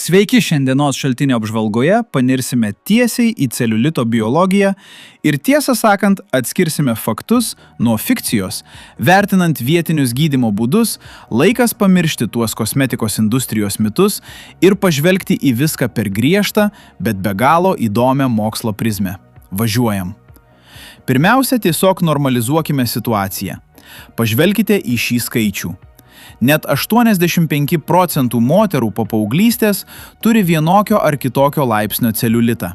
Sveiki, šiandienos šaltinio apžvalgoje panirsime tiesiai į celiulito biologiją ir tiesą sakant atskirsime faktus nuo fikcijos. Vertinant vietinius gydymo būdus, laikas pamiršti tuos kosmetikos industrijos mitus ir pažvelgti į viską per griežtą, bet be galo įdomią mokslo prizmę. Važiuojam. Pirmiausia, tiesiog normalizuokime situaciją. Pažvelkite į šį skaičių. Net 85% moterų po paauglystės turi vienokio ar kitokio laipsnio celiulitą.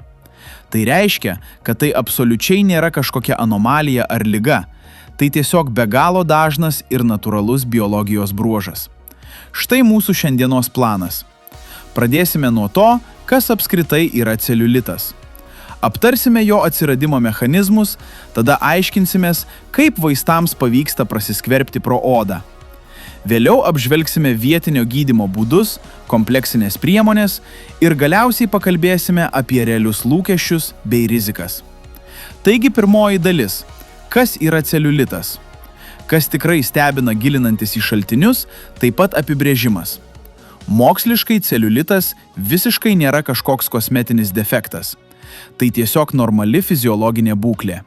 Tai reiškia, kad tai absoliučiai nėra kažkokia anomalija ar liga. Tai tiesiog be galo dažnas ir natūralus biologijos bruožas. Štai mūsų šiandienos planas. Pradėsime nuo to, kas apskritai yra celiulitas. Aptarsime jo atsiradimo mechanizmus, tada aiškinsimės, kaip vaistams pavyksta prasiskverbti pro odą. Vėliau apžvelgsime vietinio gydymo būdus, kompleksinės priemonės ir galiausiai pakalbėsime apie realius lūkesčius bei rizikas. Taigi pirmoji dalis – kas yra celiulitas? Kas tikrai stebina gilinantis į šaltinius, taip pat apibrėžimas. Moksliškai celiulitas visiškai nėra kažkoks kosmetinis defektas. Tai tiesiog normali fiziologinė būklė.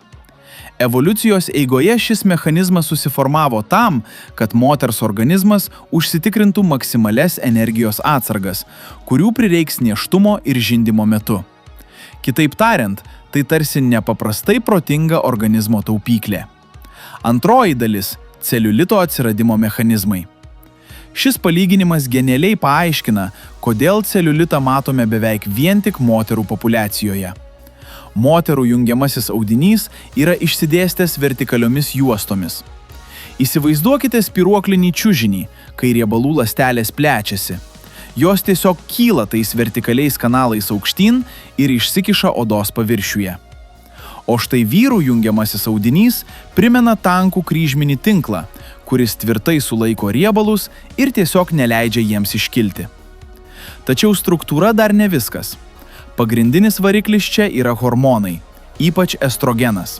Evoliucijos eigoje šis mechanizmas susiformavo tam, kad moters organizmas užsitikrintų maksimales energijos atsargas, kurių prireiks nėštumo ir žindymo metu. Kitaip tariant, tai tarsi nepaprastai protinga organizmo taupyklė. Antroji dalis – celiulito atsiradimo mechanizmai. Šis palyginimas genialiai paaiškina, kodėl celiulitą matome beveik vien tik moterų populiacijoje. Moterų jungiamasis audinys yra išsidėstęs vertikaliomis juostomis. Įsivaizduokite spyruoklinį čiužinį, kai riebalų ląstelės plečiasi. Jos tiesiog kyla tais vertikaliais kanalais aukštyn ir išsikiša odos paviršiuje. O štai vyrų jungiamasis audinys primena tankų kryžminį tinklą, kuris tvirtai sulaiko riebalus ir tiesiog neleidžia jiems iškilti. Tačiau struktūra dar ne viskas. Pagrindinis variklis čia yra hormonai, ypač estrogenas.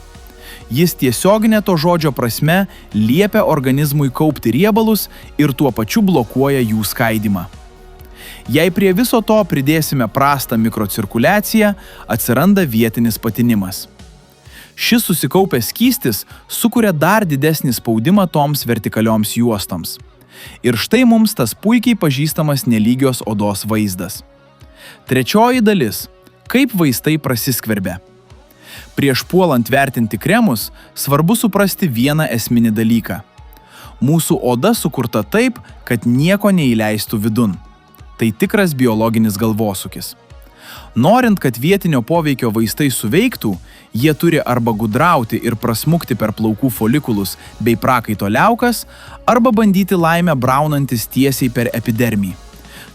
Jis tiesioginė to žodžio prasme liepia organizmui kaupti riebalus ir tuo pačiu blokuoja jų skaidymą. Jei prie viso to pridėsime prastą mikrocirkuliaciją, atsiranda vietinis patinimas. Šis susikaupęs skystis sukuria dar didesnį spaudimą toms vertikalioms juostoms. Ir štai mums tas puikiai pažįstamas nelygios odos vaizdas. Trečioji dalis – kaip vaistai prasiskverbia. Prieš puolant vertinti kremus, svarbu suprasti vieną esminį dalyką. Mūsų oda sukurta taip, kad nieko neįleistų vidun. Tai tikras biologinis galvosūkis. Norint, kad vietinio poveikio vaistai suveiktų, jie turi arba gudrauti ir prasmukti per plaukų folikulus bei prakaito liaukas, arba bandyti laimę braunantis tiesiai per epidermį,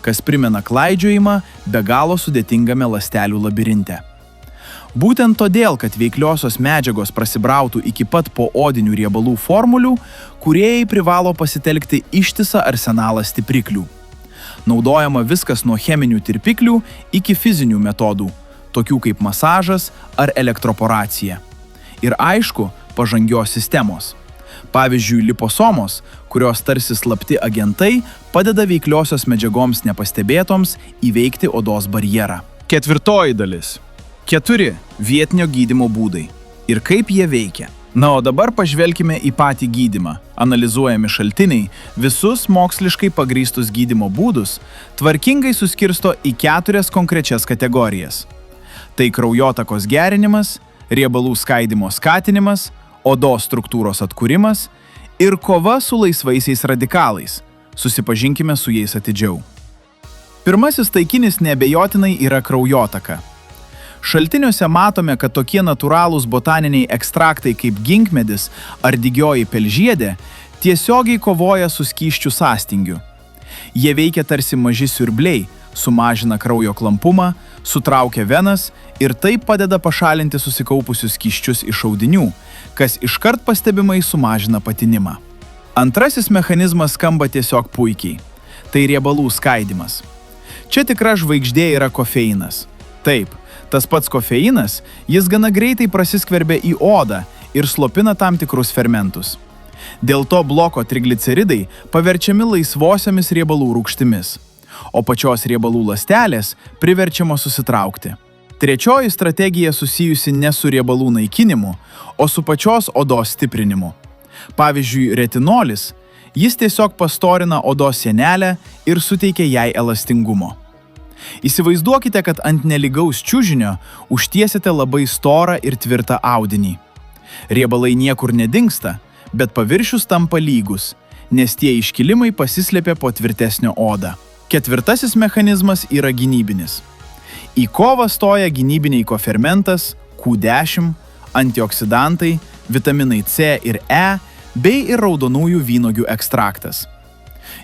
kas primena klaidžiojimą be galo sudėtingame ląstelių labirinte. Būtent todėl, kad veikliosios medžiagos prasibrautų iki pat poodinių riebalų formulių, kūrėjai privalo pasitelkti ištisą arsenalą stipriklių. Naudojama viskas nuo cheminių tirpiklių iki fizinių metodų, tokių kaip masažas ar elektroporacija. Ir aišku, pažangios sistemos. Pavyzdžiui, liposomos, kurios tarsi slapti agentai, padeda veikliosios medžiagoms nepastebėtoms įveikti odos barjerą. Ketvirtoji dalis. 4 vietinio gydymo būdai. Ir kaip jie veikia. Na, o dabar pažvelkime į patį gydymą. Analizuojami šaltiniai visus moksliškai pagrįstus gydymo būdus tvarkingai suskirsto į 4 konkrečias kategorijas. Tai kraujotakos gerinimas, riebalų skaidymo skatinimas, odos struktūros atkūrimas ir kova su laisvaisiais radikalais. Susipažinkime su jais atidžiau. Pirmasis taikinis neabejotinai yra kraujotaka. Šaltiniuose matome, kad tokie natūralūs botaniniai ekstraktai kaip ginkmedis ar dygioji pelžiedė tiesiogiai kovoja su skysčių sąstingiu. Jie veikia tarsi maži siurbliai, sumažina kraujo klampumą, sutraukia venas ir taip padeda pašalinti susikaupusius skysčius iš audinių, kas iškart pastebimai sumažina patinimą. Antrasis mechanizmas skamba tiesiog puikiai. Tai riebalų skaidymas. Čia tikra žvaigždė yra kofeinas. Taip, tas pats kofeinas, jis gana greitai prasiskverbia į odą ir slopina tam tikrus fermentus. Dėl to bloko trigliceridai paverčiami laisvosiomis riebalų rūgštimis. o pačios riebalų ląstelės priverčiamos susitraukti. Trečioji strategija susijusi ne su riebalų naikinimu, o su pačios odos stiprinimu. Pavyzdžiui, retinolis, jis tiesiog pastorina odos sienelę ir suteikia jai elastingumo. Įsivaizduokite, kad ant nelygaus čiužinio užtiesite labai storą ir tvirtą audinį. Riebalai niekur nedingsta, bet paviršius tampa lygus, nes tie iškilimai pasislėpia po tvirtesnio odą. Ketvirtasis mechanizmas yra gynybinis. Į kovą stoja gynybiniai kofermentas, Q10, antioksidantai, vitaminai C ir E bei ir raudonųjų vynuogių ekstraktas.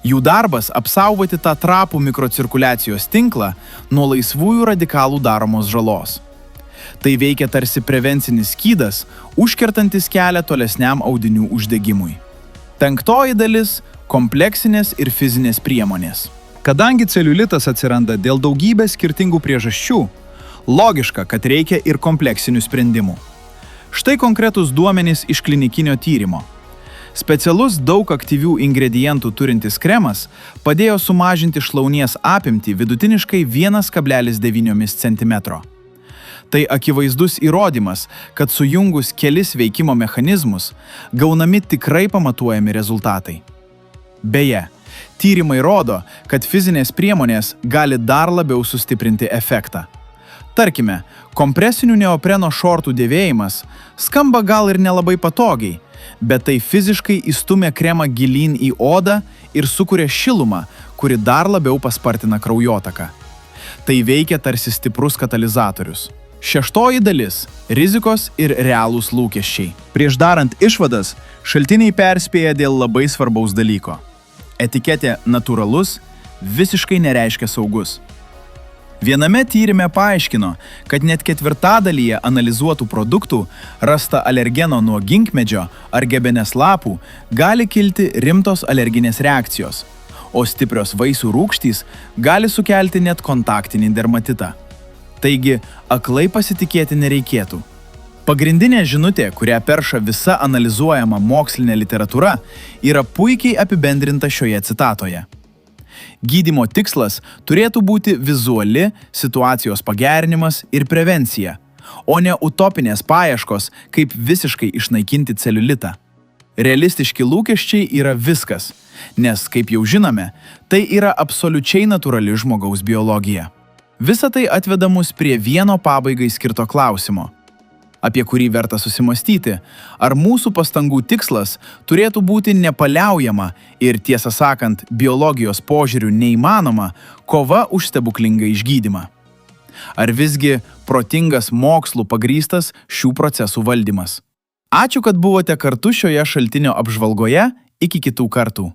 Jų darbas apsaugoti tą trapų mikrocirkuliacijos tinklą nuo laisvųjų radikalų daromos žalos. Tai veikia tarsi prevencinis skydas, užkertantis kelią tolesniam audinių uždegimui. Penktoji dalis – kompleksinės ir fizinės priemonės. Kadangi celiulitas atsiranda dėl daugybės skirtingų priežasčių, logiška, kad reikia ir kompleksinių sprendimų. Štai konkretūs duomenys iš klinikinio tyrimo. Specialus daug aktyvių ingredientų turintis kremas padėjo sumažinti šlaunies apimtį vidutiniškai 1,9 cm. Tai akivaizdus įrodymas, kad sujungus kelis veikimo mechanizmus, gaunami tikrai pamatuojami rezultatai. Beje, tyrimai rodo, kad fizinės priemonės gali dar labiau sustiprinti efektą. Tarkime, kompresinių neopreno šortų dėvėjimas skamba gal ir nelabai patogiai, bet tai fiziškai įstumia kremą gilyn į odą ir sukuria šilumą, kuri dar labiau paspartina kraujotaką. Tai veikia tarsi stiprus katalizatorius. Šeštoji dalis – rizikos ir realūs lūkesčiai. Prieš darant išvadas, šaltiniai perspėja dėl labai svarbaus dalyko. Etiketė natūralus visiškai nereiškia saugus. Viename tyrime paaiškino, kad net ketvirtadalyje analizuotų produktų rasta alergeno nuo ginkmedžio ar gebenės lapų gali kilti rimtos alerginės reakcijos, o stiprios vaisių rūgštys gali sukelti net kontaktinį dermatitą. Taigi, aklai pasitikėti nereikėtų. Pagrindinė žinutė, kurią perša visa analizuojama mokslinė literatūra, yra puikiai apibendrinta šioje citatoje. Gydymo tikslas turėtų būti vizuali situacijos pagerinimas ir prevencija, o ne utopinės paieškos, kaip visiškai išnaikinti celiulitą. Realistiški lūkesčiai yra viskas, nes, kaip jau žinome, tai yra absoliučiai natūrali žmogaus biologija. Visa tai atveda mus prie vieno pabaigai skirto klausimo, apie kurį verta susimastyti, ar mūsų pastangų tikslas turėtų būti nepaliaujama ir, tiesą sakant, biologijos požiūriu neįmanoma kova už stebuklingą išgydymą. Ar visgi protingas mokslų pagrįstas šių procesų valdymas. Ačiū, kad buvote kartu šioje šaltinio apžvalgoje, iki kitų kartų.